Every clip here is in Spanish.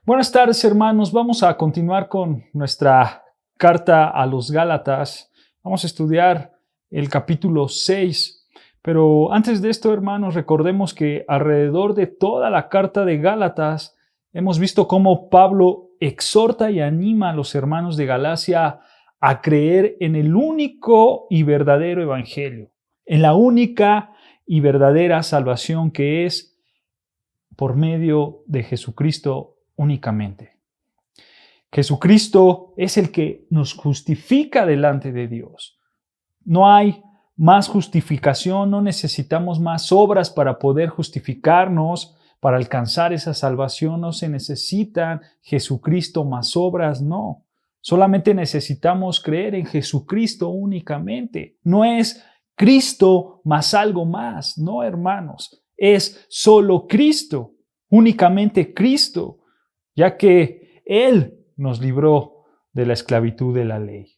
Buenas tardes, hermanos. Vamos a continuar con nuestra carta a los Gálatas. Vamos a estudiar el capítulo 6. Pero antes de esto, hermanos, recordemos que alrededor de toda la carta de Gálatas hemos visto cómo Pablo exhorta y anima a los hermanos de Galacia a creer en el único y verdadero evangelio, en la única y verdadera salvación que es por medio de Jesucristo únicamente. Jesucristo es el que nos justifica delante de Dios. No hay más justificación, no necesitamos más obras para poder justificarnos, para alcanzar esa salvación. No se necesitan Jesucristo más obras, no. Solamente necesitamos creer en Jesucristo únicamente. No es Cristo más algo más, no, hermanos. Es solo Cristo, únicamente Cristo, ya que Él nos libró de la esclavitud de la ley.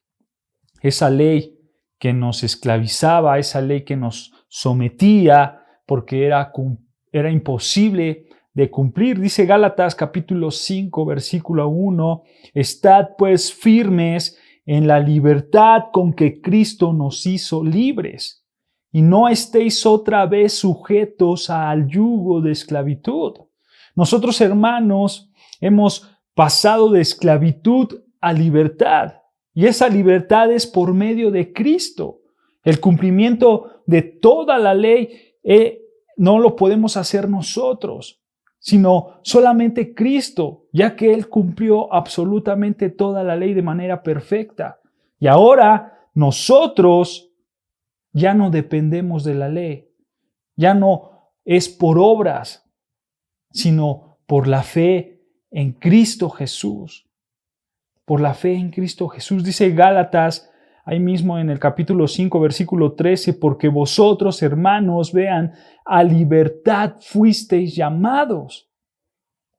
Esa ley que nos esclavizaba, esa ley que nos sometía porque era imposible de cumplir. Dice Gálatas capítulo 5, versículo 1, «Estad pues firmes en la libertad con que Cristo nos hizo libres, y no estéis otra vez sujetos al yugo de esclavitud». Nosotros, hermanos, hemos pasado de esclavitud a libertad. Y esa libertad es por medio de Cristo. El cumplimiento de toda la ley no lo podemos hacer nosotros, sino solamente Cristo, ya que Él cumplió absolutamente toda la ley de manera perfecta. Y ahora nosotros ya no dependemos de la ley. Ya no es por obras, sino por la fe en Cristo Jesús. Por la fe en Cristo Jesús. Dice Gálatas, ahí mismo en el capítulo 5, versículo 13, «Porque vosotros, hermanos, vean, a libertad fuisteis llamados».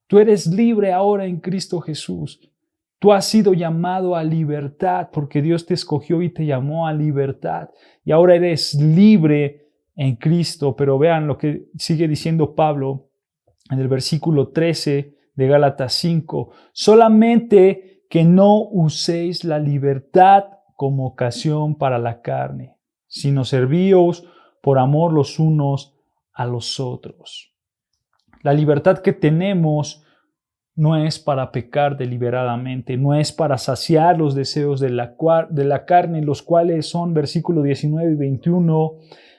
Tú eres libre ahora en Cristo Jesús. Tú has sido llamado a libertad porque Dios te escogió y te llamó a libertad. Y ahora eres libre en Cristo. Pero vean lo que sigue diciendo Pablo en el versículo 13 de Gálatas 5. «Solamente que no uséis la libertad como ocasión para la carne, sino servíos por amor los unos a los otros». La libertad que tenemos no es para pecar deliberadamente, no es para saciar los deseos de la carne, los cuales son, versículo 19 y 21,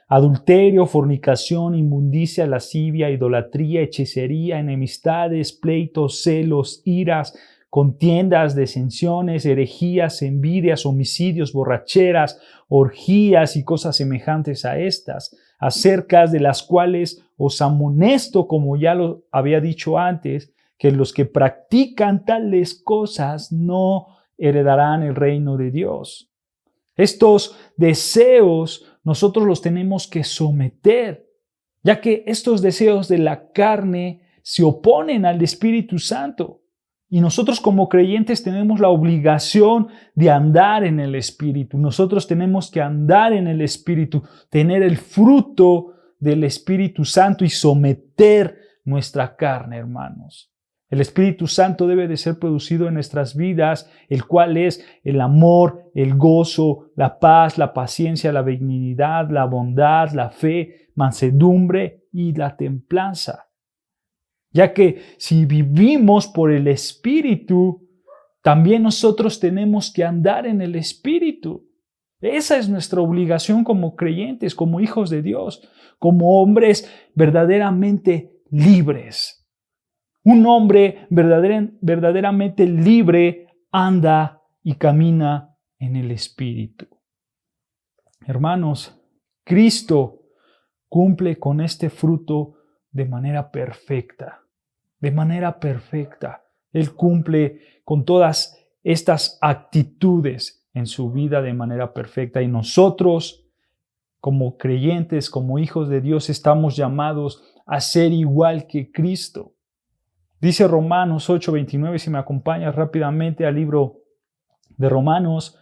«adulterio, fornicación, inmundicia, lascivia, idolatría, hechicería, enemistades, pleitos, celos, iras, contiendas, disensiones, herejías, envidias, homicidios, borracheras, orgías y cosas semejantes a estas, acerca de las cuales os amonesto, como ya lo había dicho antes, que los que practican tales cosas no heredarán el reino de Dios». Estos deseos nosotros los tenemos que someter, ya que estos deseos de la carne se oponen al Espíritu Santo. Y nosotros como creyentes tenemos la obligación de andar en el Espíritu. Nosotros tenemos que andar en el Espíritu, tener el fruto del Espíritu Santo y someter nuestra carne, hermanos. El Espíritu Santo debe de ser producido en nuestras vidas, el cual es el amor, el gozo, la paz, la paciencia, la benignidad, la bondad, la fe, mansedumbre y la templanza. Ya que si vivimos por el Espíritu, también nosotros tenemos que andar en el Espíritu. Esa es nuestra obligación como creyentes, como hijos de Dios, como hombres verdaderamente libres. Un hombre verdaderamente libre anda y camina en el Espíritu. Hermanos, Cristo cumple con este fruto de manera perfecta. De manera perfecta. Él cumple con todas estas actitudes en su vida de manera perfecta. Y nosotros, como creyentes, como hijos de Dios, estamos llamados a ser igual que Cristo. Dice Romanos 8:29, si me acompañas rápidamente al libro de Romanos,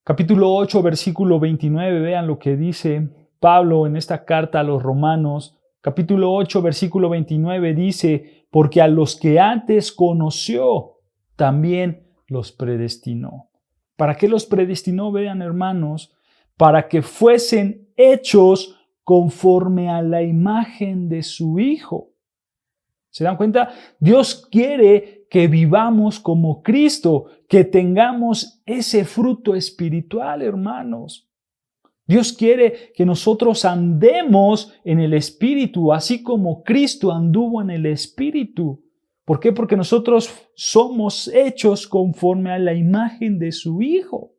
capítulo 8, versículo 29, vean lo que dice Pablo en esta carta a los romanos. capítulo 8, versículo 29 dice, porque a los que antes conoció, también los predestinó. ¿Para qué los predestinó? Vean, hermanos, para que fuesen hechos conforme a la imagen de su Hijo. ¿Se dan cuenta? Dios quiere que vivamos como Cristo, que tengamos ese fruto espiritual, hermanos. Dios quiere que nosotros andemos en el Espíritu, así como Cristo anduvo en el Espíritu. ¿Por qué? Porque nosotros somos hechos conforme a la imagen de su Hijo.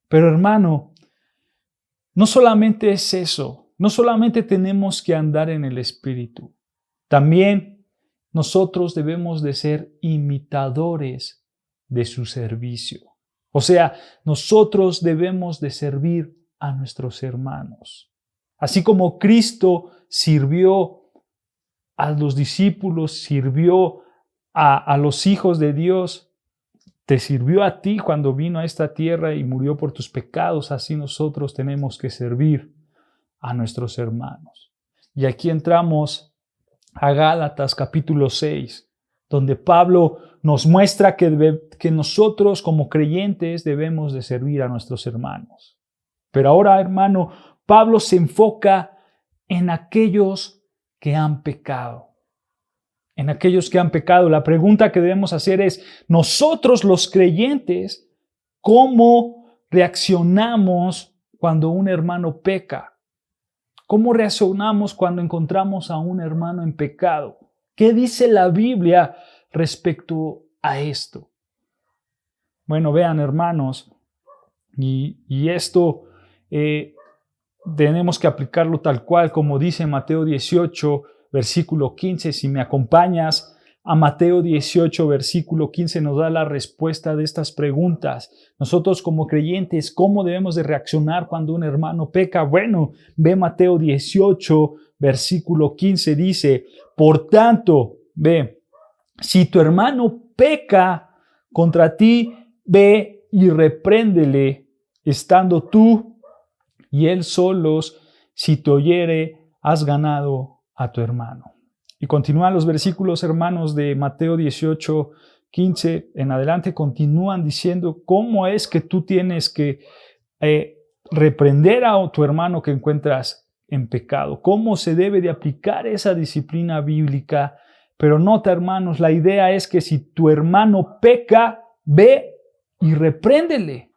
Pero hermano, no solamente es eso, no solamente tenemos que andar en el Espíritu, también nosotros debemos de ser imitadores de su servicio. O sea, nosotros debemos de servir a nuestros hermanos. Así como Cristo sirvió a los discípulos, sirvió a los hijos de Dios, te sirvió a ti cuando vino a esta tierra y murió por tus pecados, así nosotros tenemos que servir a nuestros hermanos. Y aquí entramos a Gálatas capítulo 6, donde Pablo nos muestra que nosotros como creyentes debemos de servir a nuestros hermanos. Pero ahora, hermano, Pablo se enfoca en aquellos que han pecado. En aquellos que han pecado. La pregunta que debemos hacer es, nosotros los creyentes, ¿cómo reaccionamos cuando un hermano peca? ¿Cómo reaccionamos cuando encontramos a un hermano en pecado? ¿Qué dice la Biblia respecto a esto? Bueno, vean, hermanos, y esto tenemos que aplicarlo tal cual, como dice Mateo 18, versículo 15. Si me acompañas a Mateo 18, versículo 15, nos da la respuesta de estas preguntas. Nosotros como creyentes, ¿cómo debemos de reaccionar cuando un hermano peca? Bueno, ve Mateo 18, versículo 15, dice, por tanto, ve, si tu hermano peca contra ti, ve y repréndele, estando tú y él solos, si te oyere, has ganado a tu hermano. Y continúan los versículos, hermanos, de Mateo 18, 15 en adelante, continúan diciendo cómo es que tú tienes que reprender a tu hermano que encuentras en pecado, cómo se debe de aplicar esa disciplina bíblica. Pero nota, hermanos, la idea es que si tu hermano peca, ve y repréndele.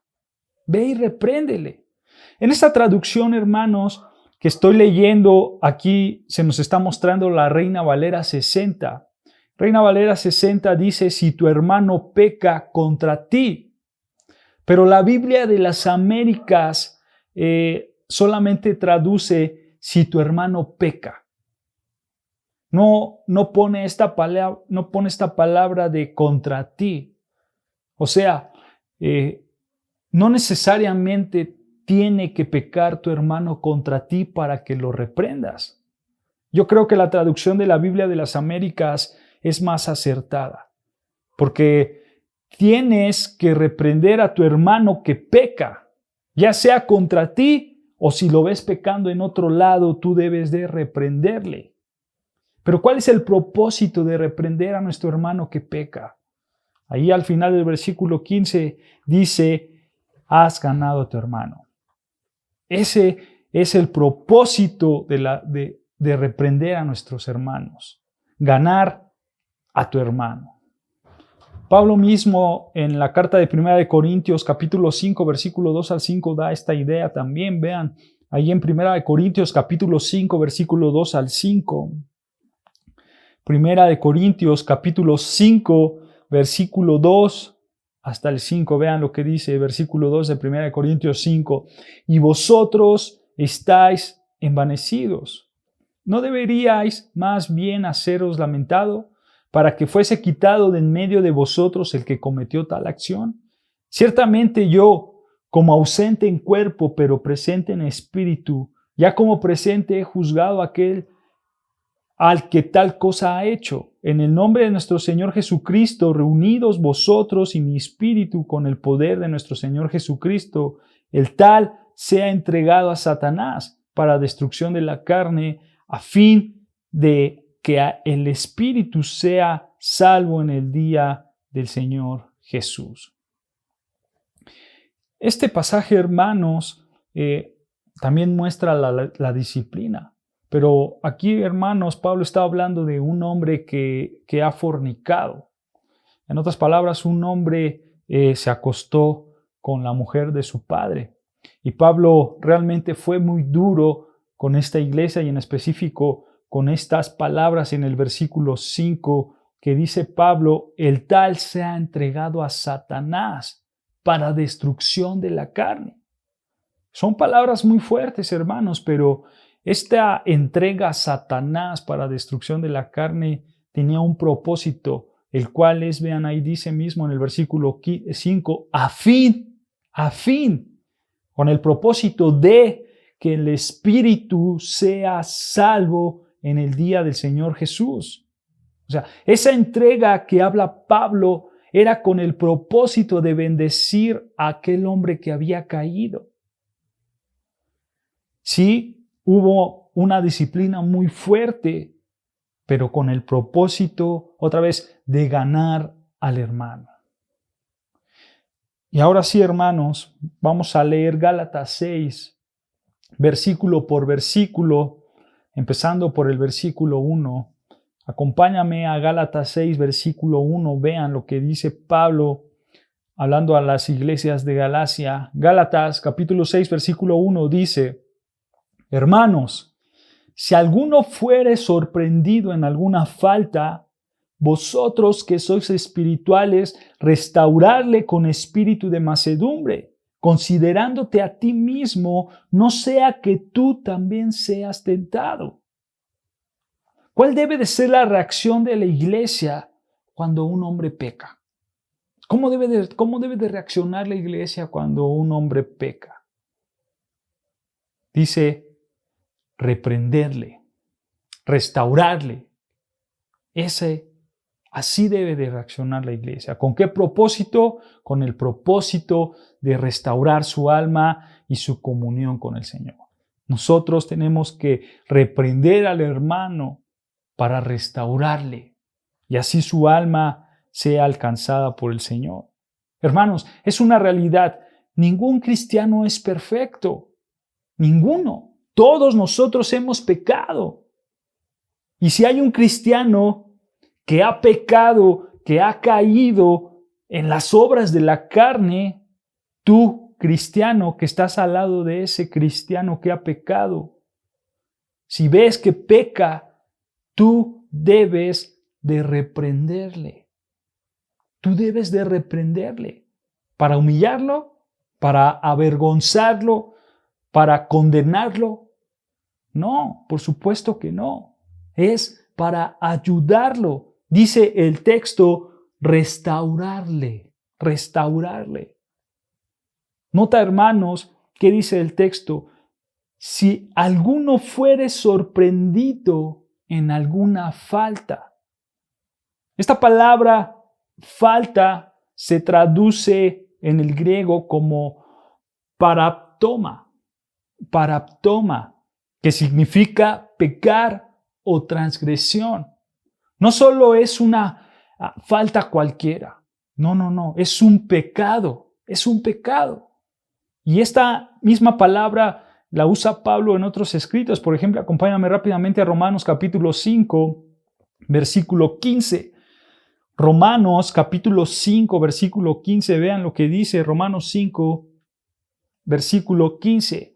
Ve y repréndele. En esta traducción, hermanos, que estoy leyendo aquí, se nos está mostrando la Reina Valera 60. Reina Valera 60 dice, si tu hermano peca contra ti. Pero la Biblia de las Américas solamente traduce, si tu hermano peca. No pone esta palabra de contra ti. O sea, no necesariamente tiene que pecar tu hermano contra ti para que lo reprendas. Yo creo que la traducción de la Biblia de las Américas es más acertada, porque tienes que reprender a tu hermano que peca, ya sea contra ti o si lo ves pecando en otro lado, tú debes de reprenderle. Pero ¿cuál es el propósito de reprender a nuestro hermano que peca? Ahí al final del versículo 15 dice, has ganado a tu hermano. Ese es el propósito de reprender a nuestros hermanos, ganar a tu hermano. Pablo mismo en la carta de 1 de Corintios capítulo 5 versículo 2 al 5 da esta idea también. Vean, ahí en 1 de Corintios capítulo 5 versículo 2 al 5. 1 de Corintios capítulo 5 versículo 2 hasta el 5, vean lo que dice, versículo 2 de 1 de Corintios 5. Y vosotros estáis envanecidos. ¿No deberíais más bien haceros lamentado para que fuese quitado de en medio de vosotros el que cometió tal acción? Ciertamente yo, como ausente en cuerpo, pero presente en espíritu, ya como presente he juzgado a aquel al que tal cosa ha hecho. En el nombre de nuestro Señor Jesucristo, reunidos vosotros y mi espíritu con el poder de nuestro Señor Jesucristo, el tal sea entregado a Satanás para destrucción de la carne, a fin de que el espíritu sea salvo en el día del Señor Jesús. Este pasaje, hermanos, también muestra la disciplina. Pero aquí, hermanos, Pablo está hablando de un hombre que ha fornicado. En otras palabras, un hombre se acostó con la mujer de su padre. Y Pablo realmente fue muy duro con esta iglesia y en específico con estas palabras en el versículo 5 que dice Pablo, el tal se ha entregado a Satanás para destrucción de la carne. Son palabras muy fuertes, hermanos, pero esta entrega a Satanás para destrucción de la carne tenía un propósito, el cual es, vean ahí dice mismo en el versículo 5, a fin, con el propósito de que el espíritu sea salvo en el día del Señor Jesús. O sea, esa entrega que habla Pablo era con el propósito de bendecir a aquel hombre que había caído. Sí, hubo una disciplina muy fuerte, pero con el propósito, otra vez, de ganar al hermano. Y ahora sí, hermanos, vamos a leer Gálatas 6, versículo por versículo, empezando por el versículo 1. Acompáñame a Gálatas 6, versículo 1. Vean lo que dice Pablo hablando a las iglesias de Galacia. Gálatas, capítulo 6, versículo 1 dice, hermanos, si alguno fuere sorprendido en alguna falta, vosotros que sois espirituales, restaurarle con espíritu de mansedumbre, considerándote a ti mismo, no sea que tú también seas tentado. ¿Cuál debe de ser la reacción de la iglesia cuando un hombre peca? ¿Cómo debe de reaccionar la iglesia cuando un hombre peca? Dice, reprenderle, restaurarle. Así debe de reaccionar la iglesia. ¿Con qué propósito? Con el propósito de restaurar su alma y su comunión con el Señor. Nosotros tenemos que reprender al hermano para restaurarle y así su alma sea alcanzada por el Señor. Hermanos, es una realidad. Ningún cristiano es perfecto. Ninguno. Todos nosotros hemos pecado. Y si hay un cristiano que ha pecado, que ha caído en las obras de la carne, tú, cristiano, que estás al lado de ese cristiano que ha pecado, si ves que peca, tú debes de reprenderle. Tú debes de reprenderle. ¿Para humillarlo? ¿Para avergonzarlo? ¿Para condenarlo? No, por supuesto que no. Es para ayudarlo. Dice el texto, restaurarle. Nota, hermanos, ¿qué dice el texto? Si alguno fuere sorprendido en alguna falta. Esta palabra falta se traduce en el griego como paraptoma, que significa pecar o transgresión. No solo es una falta cualquiera, no, es un pecado. Y esta misma palabra la usa Pablo en otros escritos. Por ejemplo, acompáñame rápidamente a Romanos capítulo 5, versículo 15. Romanos capítulo 5, versículo 15. Vean lo que dice Romanos 5, versículo 15.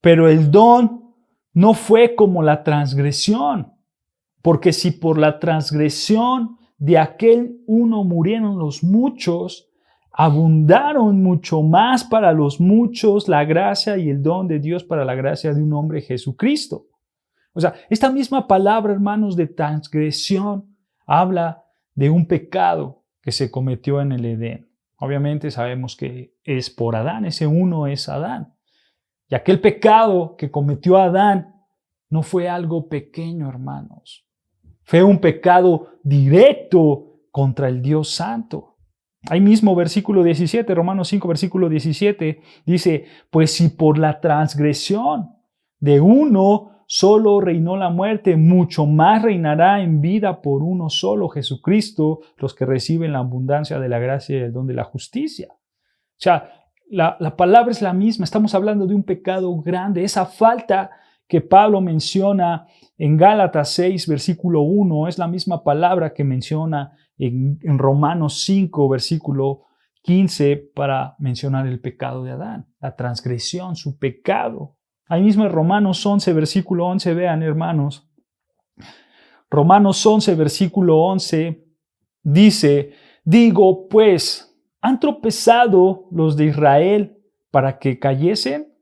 Pero el don no fue como la transgresión, porque si por la transgresión de aquel uno murieron los muchos, abundaron mucho más para los muchos la gracia y el don de Dios para la gracia de un hombre Jesucristo. O sea, esta misma palabra, hermanos, de transgresión, habla de un pecado que se cometió en el Edén. Obviamente sabemos que es por Adán, ese uno es Adán. Y aquel pecado que cometió Adán no fue algo pequeño, hermanos. Fue un pecado directo contra el Dios Santo. Ahí mismo, versículo 17, Romanos 5, versículo 17, dice, pues si por la transgresión de uno solo reinó la muerte, mucho más reinará en vida por uno solo, Jesucristo, los que reciben la abundancia de la gracia y el don de la justicia. O sea, la palabra es la misma. Estamos hablando de un pecado grande. Esa falta que Pablo menciona en Gálatas 6, versículo 1, es la misma palabra que menciona en Romanos 5, versículo 15, para mencionar el pecado de Adán, la transgresión, su pecado. Ahí mismo en Romanos 11, versículo 11, vean, hermanos. Romanos 11, versículo 11, dice, digo, pues, ¿han tropezado los de Israel para que cayesen?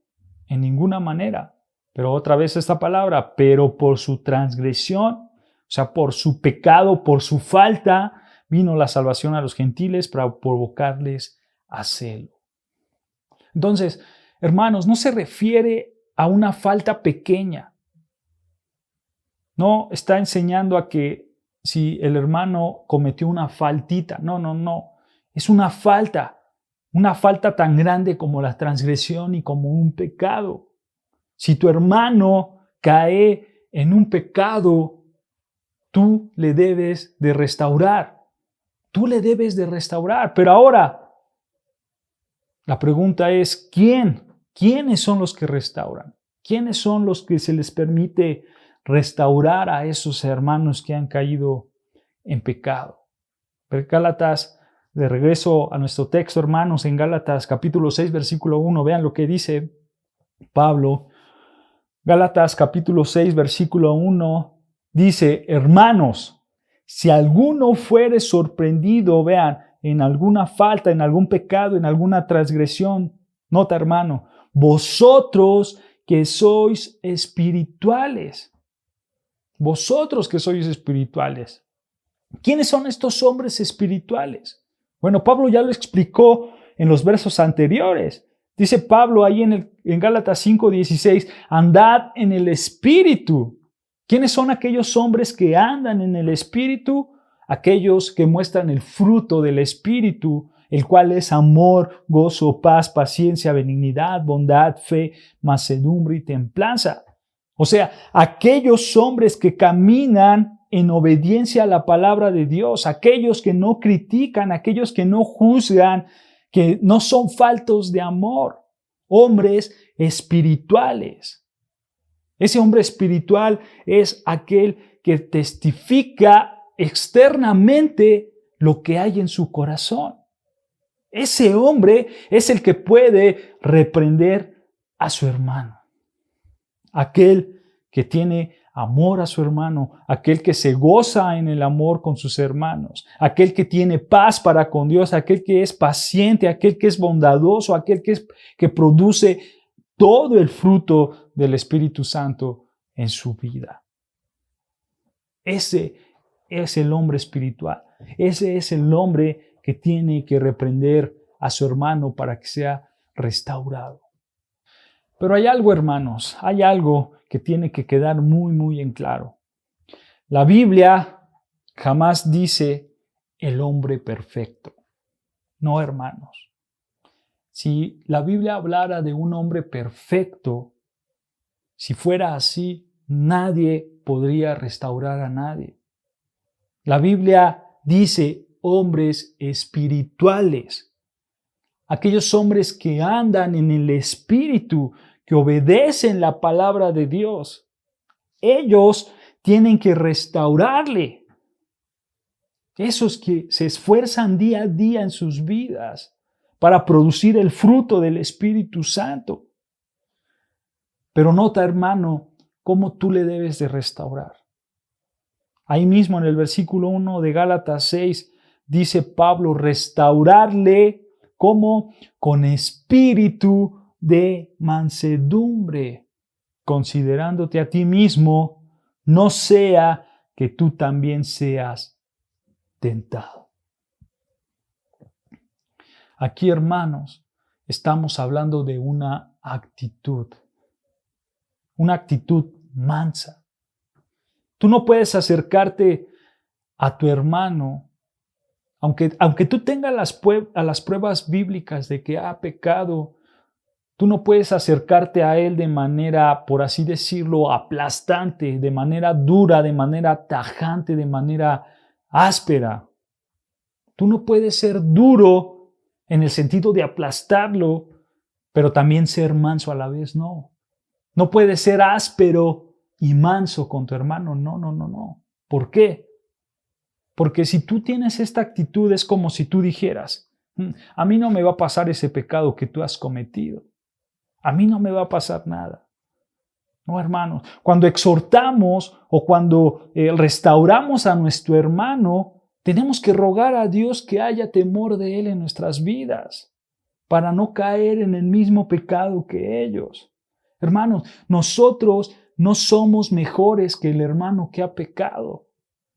En ninguna manera. Pero otra vez esta palabra, pero por su transgresión, o sea, por su pecado, por su falta, vino la salvación a los gentiles para provocarles a celo. Entonces, hermanos, no se refiere a una falta pequeña. No está enseñando a que si el hermano cometió una faltita. No. Es una falta tan grande como la transgresión y como un pecado. Si tu hermano cae en un pecado, tú le debes de restaurar. Tú le debes de restaurar. Pero ahora, la pregunta es, ¿quién? ¿Quiénes son los que restauran? ¿Quiénes son los que se les permite restaurar a esos hermanos que han caído en pecado? Pero Gálatas, de regreso a nuestro texto, hermanos, en Gálatas capítulo 6, versículo 1, vean lo que dice Pablo. Gálatas capítulo 6, versículo 1, dice, hermanos, si alguno fuere sorprendido, vean, en alguna falta, en algún pecado, en alguna transgresión, nota, hermano, vosotros que sois espirituales. Vosotros que sois espirituales. ¿Quiénes son estos hombres espirituales? Bueno, Pablo ya lo explicó en los versos anteriores. Dice Pablo ahí en Gálatas 5:16, andad en el Espíritu. ¿Quiénes son aquellos hombres que andan en el Espíritu? Aquellos que muestran el fruto del Espíritu, el cual es amor, gozo, paz, paciencia, benignidad, bondad, fe, mansedumbre y templanza. O sea, aquellos hombres que caminan en obediencia a la palabra de Dios, aquellos que no critican, aquellos que no juzgan, que no son faltos de amor, hombres espirituales. Ese hombre espiritual es aquel que testifica externamente lo que hay en su corazón. Ese hombre es el que puede reprender a su hermano. Aquel que tiene amor a su hermano, aquel que se goza en el amor con sus hermanos, aquel que tiene paz para con Dios, aquel que es paciente, aquel que es bondadoso, aquel que produce todo el fruto del Espíritu Santo en su vida. Ese es el hombre espiritual. Ese es el hombre que tiene que reprender a su hermano para que sea restaurado. Pero hay algo, hermanos, hay algo que tiene que quedar muy en claro. La Biblia jamás dice el hombre perfecto. No, hermanos. Si la Biblia hablara de un hombre perfecto, si fuera así, nadie podría restaurar a nadie. La Biblia dice hombres espirituales. Aquellos hombres que andan en el Espíritu, que obedecen la palabra de Dios. Ellos tienen que restaurarle. Esos que se esfuerzan día a día en sus vidas para producir el fruto del Espíritu Santo. Pero nota, hermano, cómo tú le debes de restaurar. Ahí mismo en el versículo 1 de Gálatas 6 dice Pablo, restaurarle como con espíritu de mansedumbre, considerándote a ti mismo, no sea que tú también seas tentado. Aquí, hermanos, estamos hablando de una actitud mansa. Tú no puedes acercarte a tu hermano, aunque tú tengas las pruebas bíblicas de que ha pecado, Tú no puedes acercarte a Él de manera, por así decirlo, aplastante, de manera dura, de manera tajante, de manera áspera. Tú no puedes ser duro en el sentido de aplastarlo, pero también ser manso a la vez, no. No puedes ser áspero y manso con tu hermano, no, no, no, no. ¿Por qué? Porque si tú tienes esta actitud es como si tú dijeras, a mí no me va a pasar ese pecado que tú has cometido. A mí no me va a pasar nada. No, hermanos, cuando exhortamos o cuando restauramos a nuestro hermano, tenemos que rogar a Dios que haya temor de Él en nuestras vidas para no caer en el mismo pecado que ellos. Hermanos, nosotros no somos mejores que el hermano que ha pecado.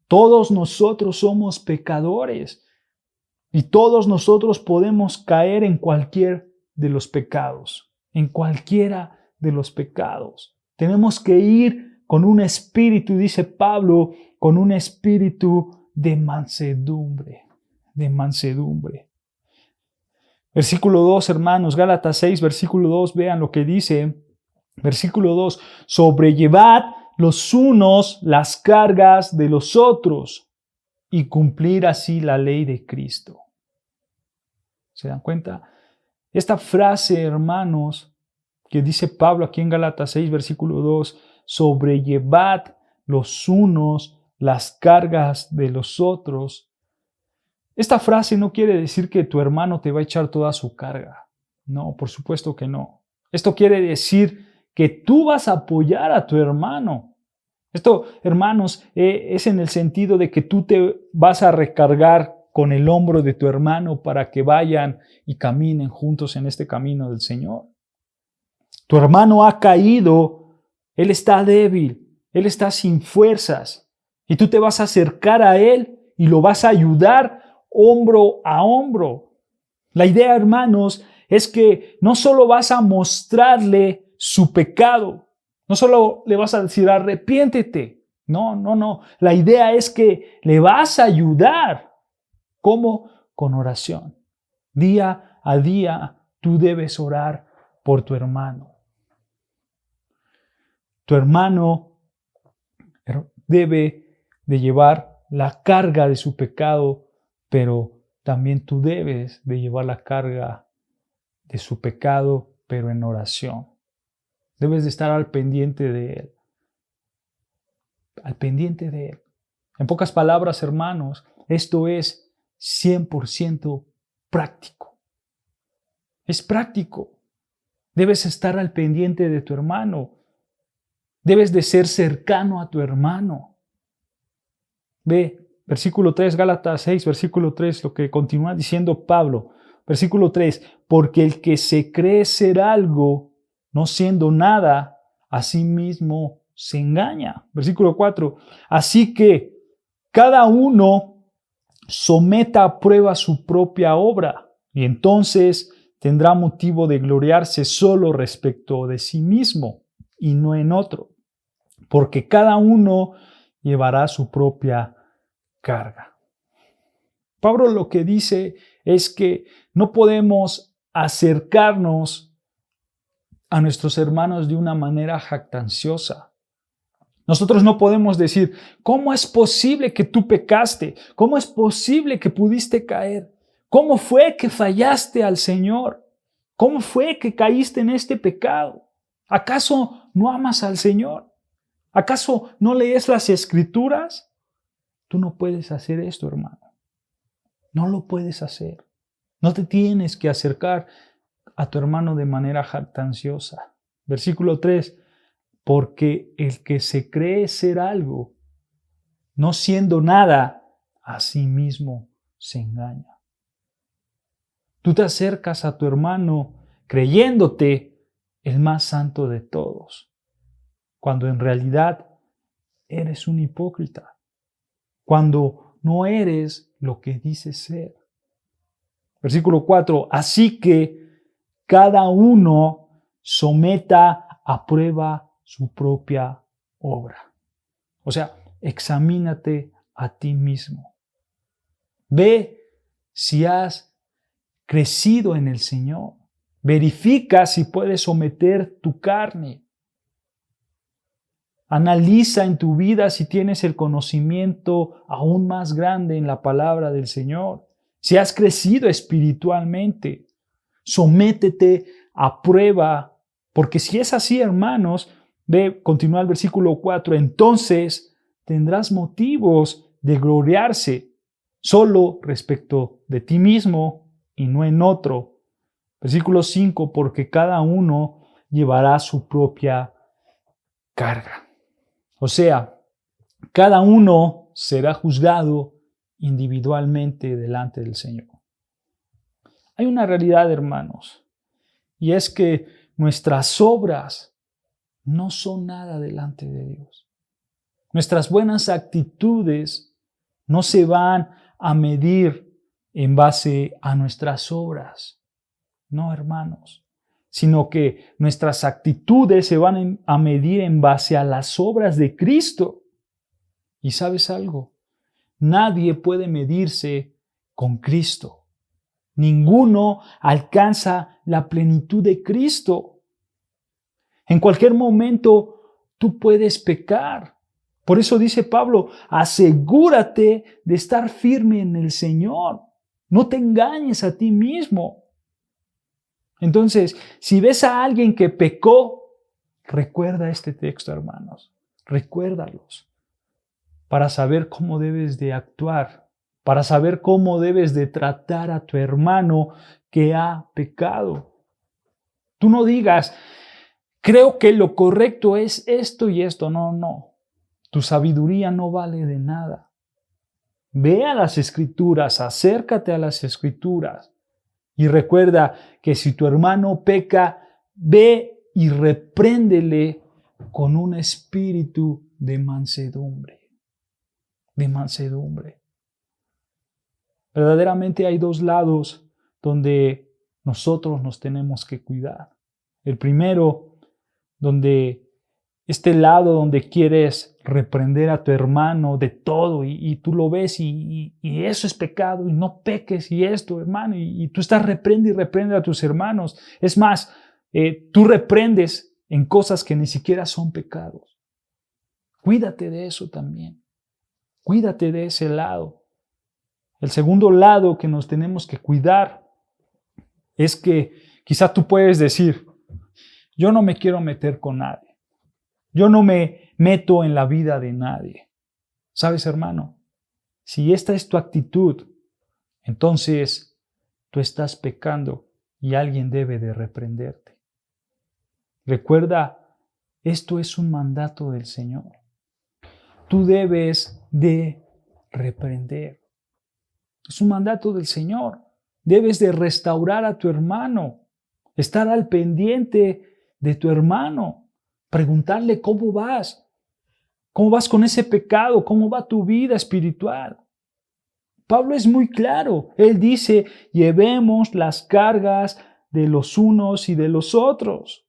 Todos nosotros somos pecadores y todos nosotros podemos caer en cualquier de los pecados, en cualquiera de los pecados. Tenemos que ir con un espíritu, dice Pablo, con un espíritu de mansedumbre, de mansedumbre. Versículo 2, hermanos, Gálatas 6, versículo 2, vean lo que dice. Versículo 2, sobrellevad los unos las cargas de los otros y cumplir así la ley de Cristo. ¿Se dan cuenta? Esta frase, hermanos, que dice Pablo aquí en Gálatas 6, versículo 2, sobrellevad los unos las cargas de los otros. Esta frase no quiere decir que tu hermano te va a echar toda su carga. No, por supuesto que no. Esto quiere decir que tú vas a apoyar a tu hermano. Esto, hermanos, es en el sentido de que tú te vas a recargar con el hombro de tu hermano para que vayan y caminen juntos en este camino del Señor. Tu hermano ha caído, él está débil, él está sin fuerzas y tú te vas a acercar a él y lo vas a ayudar hombro a hombro. La idea, hermanos, es que no solo vas a mostrarle su pecado, no solo le vas a decir arrepiéntete, no, no, no. La idea es que le vas a ayudar. ¿Cómo? Con oración. Día a día tú debes orar por tu hermano. Tu hermano debe de llevar la carga de su pecado, pero también tú debes de llevar la carga de su pecado, pero en oración. Debes de estar al pendiente de él. Al pendiente de él. En pocas palabras, hermanos, esto es 100% práctico. Es práctico. Debes estar al pendiente de tu hermano. Debes de ser cercano a tu hermano. Ve, versículo 3, Gálatas 6, versículo 3, lo que continúa diciendo Pablo. Versículo 3, porque el que se cree ser algo, no siendo nada, a sí mismo se engaña. Versículo 4, así que cada uno someta a prueba su propia obra y entonces tendrá motivo de gloriarse solo respecto de sí mismo y no en otro, porque cada uno llevará su propia carga. Pablo lo que dice es que no podemos acercarnos a nuestros hermanos de una manera jactanciosa. Nosotros no podemos decir, ¿cómo es posible que tú pecaste? ¿Cómo es posible que pudiste caer? ¿Cómo fue que fallaste al Señor? ¿Cómo fue que caíste en este pecado? ¿Acaso no amas al Señor? ¿Acaso no lees las Escrituras? Tú no puedes hacer esto, hermano. No lo puedes hacer. No te tienes que acercar a tu hermano de manera jactanciosa. Versículo 3. Porque el que se cree ser algo, no siendo nada, a sí mismo se engaña. Tú te acercas a tu hermano creyéndote el más santo de todos, cuando en realidad eres un hipócrita, cuando no eres lo que dices ser. Versículo 4, así que cada uno someta a prueba su propia obra. O sea, examínate a ti mismo. Ve si has crecido en el Señor. Verifica si puedes someter tu carne. Analiza en tu vida si tienes el conocimiento aún más grande en la palabra del Señor. Si has crecido espiritualmente, sométete a prueba, porque si es así, hermanos, continúa el versículo 4, entonces tendrás motivos de gloriarse solo respecto de ti mismo y no en otro. Versículo 5, porque cada uno llevará su propia carga. O sea, cada uno será juzgado individualmente delante del Señor. Hay una realidad, hermanos, y es que nuestras obras no son nada delante de Dios. Nuestras buenas actitudes no se van a medir en base a nuestras obras. No, hermanos, sino que nuestras actitudes se van a medir en base a las obras de Cristo. ¿Y sabes algo? Nadie puede medirse con Cristo. Ninguno alcanza la plenitud de Cristo. En cualquier momento tú puedes pecar. Por eso dice Pablo, asegúrate de estar firme en el Señor. No te engañes a ti mismo. Entonces, si ves a alguien que pecó, recuerda este texto, hermanos. Recuérdalos para saber cómo debes de actuar, para saber cómo debes de tratar a tu hermano que ha pecado. Tú no digas, creo que lo correcto es esto y esto. No, no. Tu sabiduría no vale de nada. Ve a las Escrituras, acércate a las Escrituras. Y recuerda que si tu hermano peca, ve y repréndele con un espíritu de mansedumbre. De mansedumbre. Verdaderamente hay dos lados donde nosotros nos tenemos que cuidar. El primero, donde este lado donde quieres reprender a tu hermano de todo y tú lo ves y eso es pecado y no peques y esto, hermano, y tú estás reprende y reprende a tus hermanos. Es más, tú reprendes en cosas que ni siquiera son pecados. Cuídate de eso también. Cuídate de ese lado. El segundo lado que nos tenemos que cuidar es que quizá tú puedes decir, yo no me quiero meter con nadie. Yo no me meto en la vida de nadie. ¿Sabes, hermano? Si esta es tu actitud, entonces tú estás pecando y alguien debe de reprenderte. Recuerda, esto es un mandato del Señor. Tú debes de reprender. Es un mandato del Señor. Debes de restaurar a tu hermano, estar al pendiente de tu hermano. Preguntarle cómo vas con ese pecado, cómo va tu vida espiritual. Pablo es muy claro, él dice, llevemos las cargas de los unos y de los otros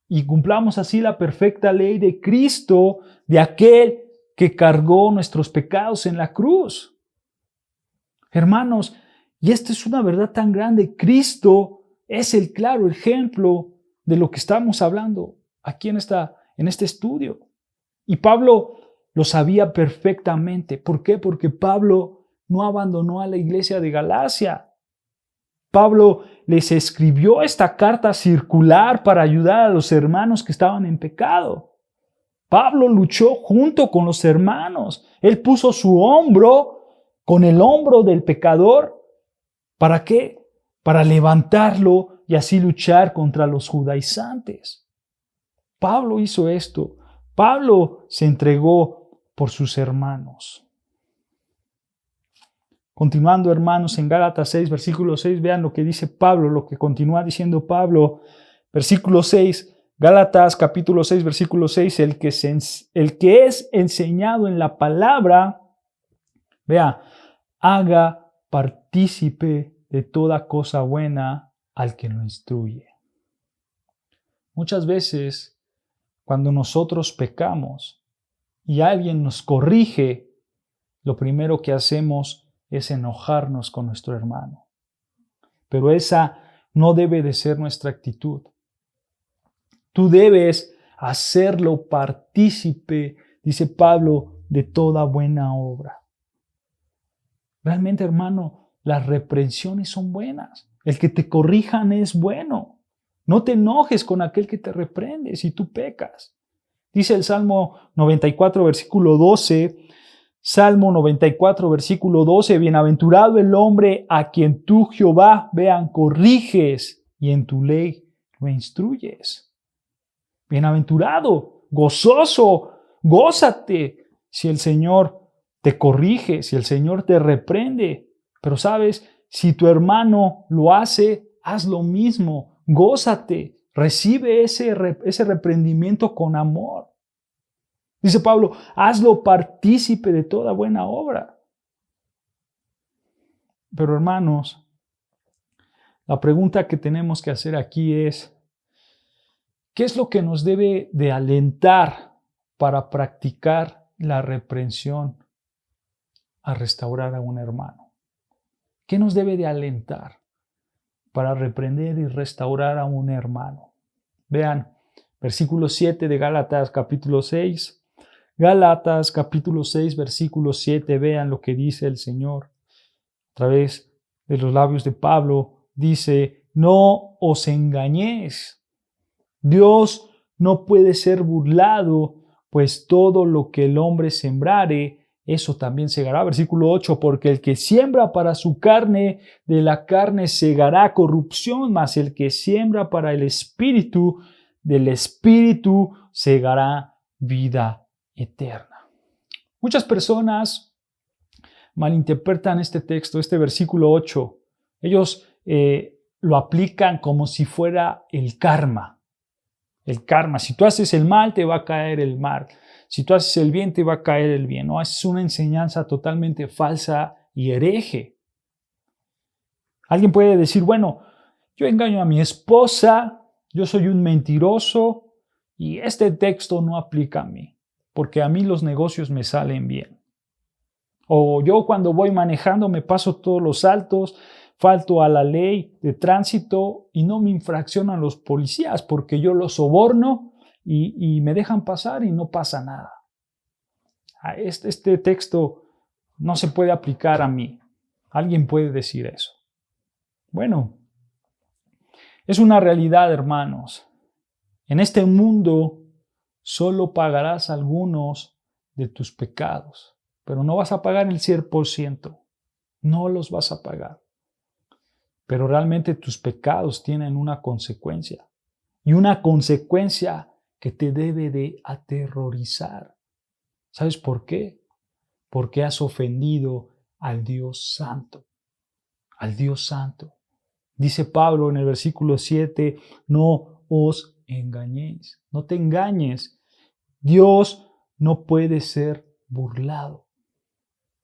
y cumplamos así la perfecta ley de Cristo, de aquel que cargó nuestros pecados en la cruz. Hermanos, y esta es una verdad tan grande, Cristo es el claro ejemplo de lo que estamos hablando aquí en este estudio. Y Pablo lo sabía perfectamente. ¿Por qué? Porque Pablo no abandonó a la iglesia de Galacia. Pablo les escribió esta carta circular para ayudar a los hermanos que estaban en pecado. Pablo luchó junto con los hermanos. Él puso su hombro con el hombro del pecador. ¿Para qué? Para levantarlo y así luchar contra los judaizantes. Pablo hizo esto. Pablo se entregó por sus hermanos. Continuando, hermanos, en Gálatas 6, versículo 6, vean lo que dice Pablo, lo que continúa diciendo Pablo. Versículo 6, Gálatas capítulo 6, versículo 6, el que es enseñado en la palabra, vea, haga partícipe de toda cosa buena al que lo instruye. Muchas veces, cuando nosotros pecamos y alguien nos corrige, lo primero que hacemos es enojarnos con nuestro hermano. Pero esa no debe de ser nuestra actitud. Tú debes hacerlo partícipe, dice Pablo, de toda buena obra. Realmente, hermano, las reprensiones son buenas. El que te corrijan es bueno. No te enojes con aquel que te reprende si tú pecas. Dice el Salmo 94, versículo 12, Salmo 94, versículo 12, bienaventurado el hombre a quien tú, Jehová, corriges y en tu ley lo instruyes. Bienaventurado, gozoso, gózate si el Señor te corrige, si el Señor te reprende. Pero sabes, si tu hermano lo hace, haz lo mismo, gózate, recibe ese reprendimiento con amor. Dice Pablo, hazlo partícipe de toda buena obra. Pero hermanos, la pregunta que tenemos que hacer aquí es, ¿qué es lo que nos debe de alentar para practicar la reprensión a restaurar a un hermano? ¿Qué nos debe de alentar para reprender y restaurar a un hermano? Vean, versículo 7 de Gálatas capítulo 6. Gálatas capítulo 6, versículo 7. Vean lo que dice el Señor. A través de los labios de Pablo dice, no os engañéis. Dios no puede ser burlado, pues todo lo que el hombre sembrare, eso también segará. Versículo 8, porque el que siembra para su carne, de la carne segará corrupción, mas el que siembra para el Espíritu, del Espíritu segará vida eterna. Muchas personas malinterpretan este texto, este versículo 8. Ellos lo aplican como si fuera el karma. El karma. Si tú haces el mal, te va a caer el mal. Si tú haces el bien, te va a caer el bien. No, es una enseñanza totalmente falsa y hereje. Alguien puede decir, bueno, yo engaño a mi esposa, yo soy un mentiroso y este texto no aplica a mí, porque a mí los negocios me salen bien. O yo cuando voy manejando me paso todos los altos, falto a la ley de tránsito y no me infraccionan los policías porque yo los soborno y me dejan pasar y no pasa nada. Este texto no se puede aplicar a mí. Alguien puede decir eso. Bueno, es una realidad, hermanos. En este mundo solo pagarás algunos de tus pecados, pero no vas a pagar el 100%. No los vas a pagar. Pero realmente tus pecados tienen una consecuencia. Y una consecuencia que te debe de aterrorizar. ¿Sabes por qué? Porque has ofendido al Dios Santo. Al Dios Santo. Dice Pablo en el versículo 7, no os engañéis. No te engañes. Dios no puede ser burlado.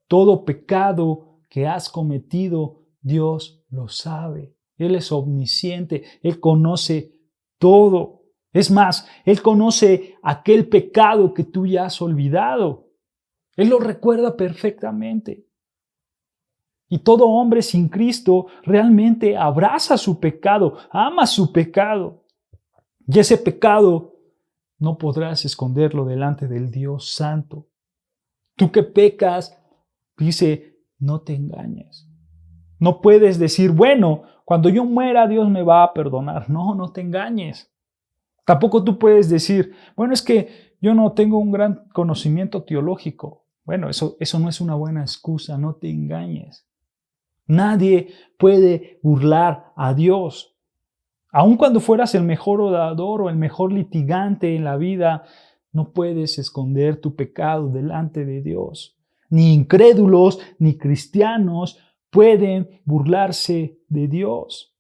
Todo pecado que has cometido, Dios lo sabe. Él es omnisciente. Él conoce todo. Es más, Él conoce aquel pecado que tú ya has olvidado. Él lo recuerda perfectamente. Y todo hombre sin Cristo realmente abraza su pecado, ama su pecado. Y ese pecado no podrás esconderlo delante del Dios Santo. Tú que pecas, dice, no te engañes. No puedes decir, bueno, cuando yo muera Dios me va a perdonar. No, no te engañes. Tampoco tú puedes decir, bueno, es que yo no tengo un gran conocimiento teológico. Bueno, eso no es una buena excusa, no te engañes. Nadie puede burlar a Dios. Aun cuando fueras el mejor orador o el mejor litigante en la vida, no puedes esconder tu pecado delante de Dios. Ni incrédulos ni cristianos pueden burlarse de Dios.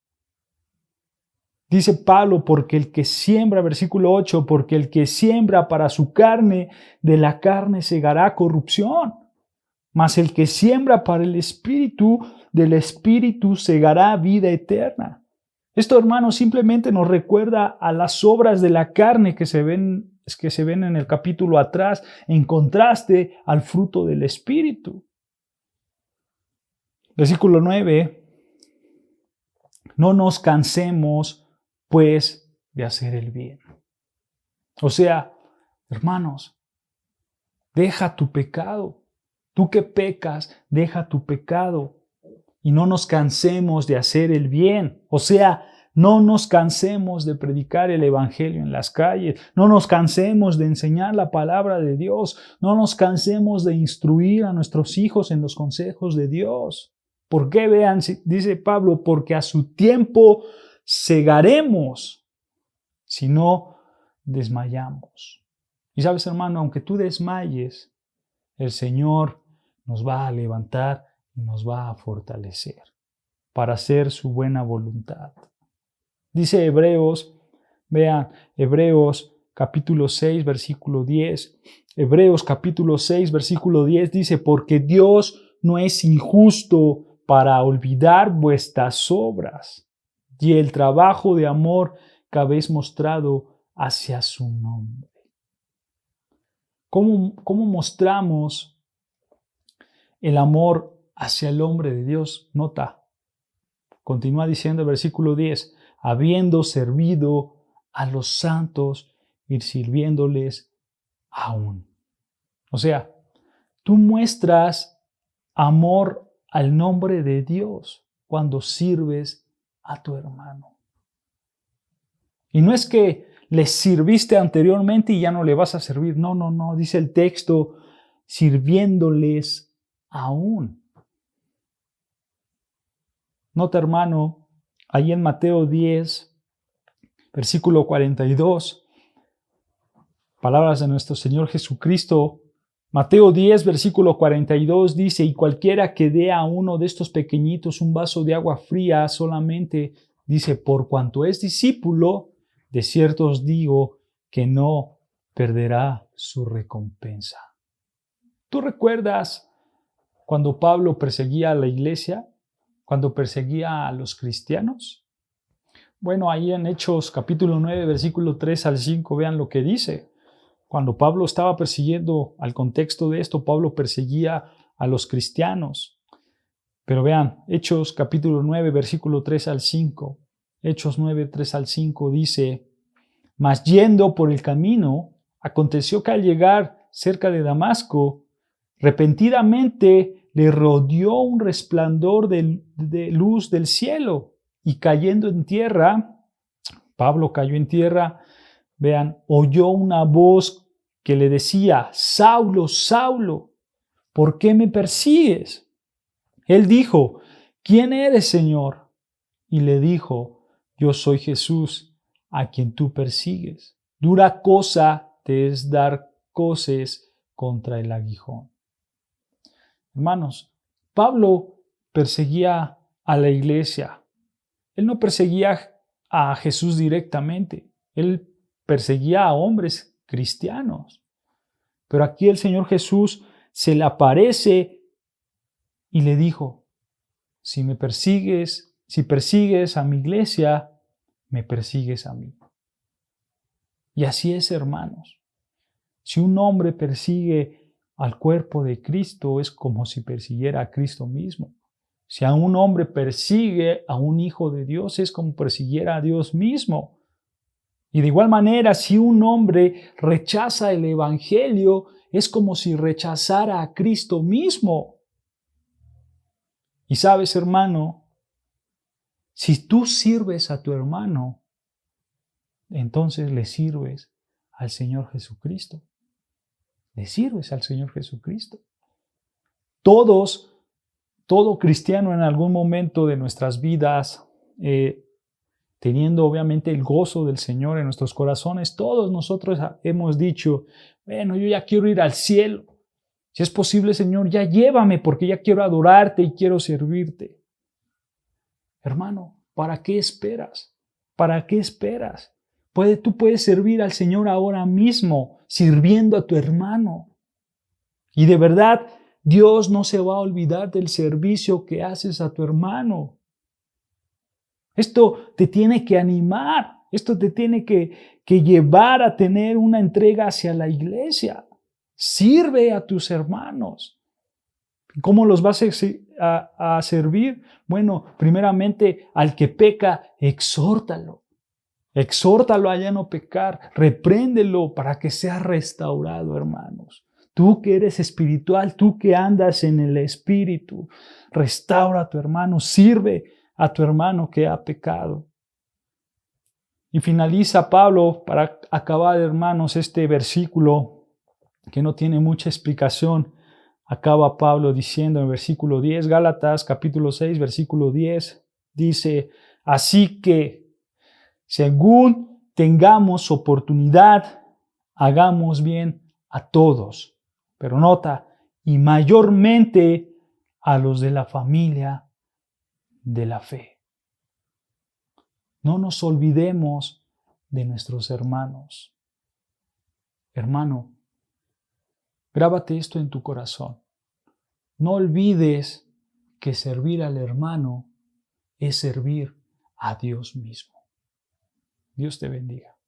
Dice Pablo, porque el que siembra, versículo 8, porque el que siembra para su carne, de la carne segará corrupción. Mas el que siembra para el Espíritu, del Espíritu segará vida eterna. Esto, hermanos, simplemente nos recuerda a las obras de la carne que se ven en el capítulo atrás, en contraste al fruto del Espíritu. Versículo 9 no nos cansemos, pues, de hacer el bien. O sea, hermanos, deja tu pecado. Tú que pecas, deja tu pecado. Y no nos cansemos de hacer el bien. O sea, no nos cansemos de predicar el evangelio en las calles. No nos cansemos de enseñar la palabra de Dios. No nos cansemos de instruir a nuestros hijos en los consejos de Dios. ¿Por qué? Vean, dice Pablo, porque a su tiempo segaremos si no desmayamos. Y sabes, hermano, aunque tú desmayes, el Señor nos va a levantar y nos va a fortalecer para hacer su buena voluntad. Dice Hebreos, vean, Hebreos capítulo 6, versículo 10. Hebreos capítulo 6, versículo 10 dice, porque Dios no es injusto para olvidar vuestras obras y el trabajo de amor que habéis mostrado hacia su nombre. ¿Cómo mostramos el amor hacia el hombre de Dios? Nota, continúa diciendo el versículo 10, habiendo servido a los santos y sirviéndoles aún. O sea, tú muestras amor al nombre de Dios cuando sirves a tu hermano. Y no es que le sirviste anteriormente y ya no le vas a servir. No, dice el texto, sirviéndoles aún. Nota, hermano, ahí en Mateo 10, versículo 42, palabras de nuestro Señor Jesucristo. Mateo 10, versículo 42 dice, y cualquiera que dé a uno de estos pequeñitos un vaso de agua fría solamente, dice, por cuanto es discípulo, de cierto os digo que no perderá su recompensa. ¿Tú recuerdas cuando Pablo perseguía a la iglesia? Cuando perseguía a los cristianos. Bueno, ahí en Hechos capítulo 9, versículo 3 al 5, vean lo que dice. Cuando Pablo estaba persiguiendo, al contexto de esto, Pablo perseguía a los cristianos. Pero vean, Hechos capítulo 9, versículo 3 al 5. Hechos 9, 3 al 5 dice, mas yendo por el camino, aconteció que al llegar cerca de Damasco, repentinamente le rodeó un resplandor de luz del cielo y cayendo en tierra, Pablo cayó en tierra, vean, oyó una voz que le decía, Saulo, Saulo, ¿por qué me persigues? Él dijo, ¿quién eres, Señor? Y le dijo, yo soy Jesús, a quien tú persigues. Dura cosa te es dar coces contra el aguijón. Hermanos, Pablo perseguía a la iglesia. Él no perseguía a Jesús directamente. Él perseguía a hombres cristianos. Pero aquí el Señor Jesús se le aparece y le dijo, si persigues a mi iglesia, me persigues a mí. Y así es, hermanos. Si un hombre persigue al cuerpo de Cristo, es como si persiguiera a Cristo mismo. Si a un hombre persigue a un hijo de Dios, es como persiguiera a Dios mismo. Y de igual manera, si un hombre rechaza el evangelio, es como si rechazara a Cristo mismo. Y sabes, hermano, si tú sirves a tu hermano, entonces le sirves al Señor Jesucristo. Le sirves al Señor Jesucristo. Todo cristiano en algún momento de nuestras vidas, teniendo obviamente el gozo del Señor en nuestros corazones, todos nosotros hemos dicho, bueno, yo ya quiero ir al cielo. Si es posible, Señor, ya llévame porque ya quiero adorarte y quiero servirte. Hermano, ¿para qué esperas? ¿Para qué esperas? Tú puedes servir al Señor ahora mismo, sirviendo a tu hermano. Y de verdad, Dios no se va a olvidar del servicio que haces a tu hermano. Esto te tiene que animar, esto te tiene que llevar a tener una entrega hacia la iglesia. Sirve a tus hermanos. ¿Cómo los vas a servir? Bueno, primeramente al que peca, exhórtalo. Exhórtalo a ya no pecar. Repréndelo para que sea restaurado, hermanos. Tú que eres espiritual, tú que andas en el Espíritu, restaura a tu hermano, sirve a tu hermano que ha pecado. Y finaliza Pablo, para acabar, hermanos, este versículo que no tiene mucha explicación. Acaba Pablo diciendo en el versículo 10, Gálatas capítulo 6, versículo 10, dice, así que, según tengamos oportunidad, hagamos bien a todos. Pero nota, y mayormente a los de la familia de la fe. No nos olvidemos de nuestros hermanos. Hermano, grábate esto en tu corazón. No olvides que servir al hermano es servir a Dios mismo. Dios te bendiga.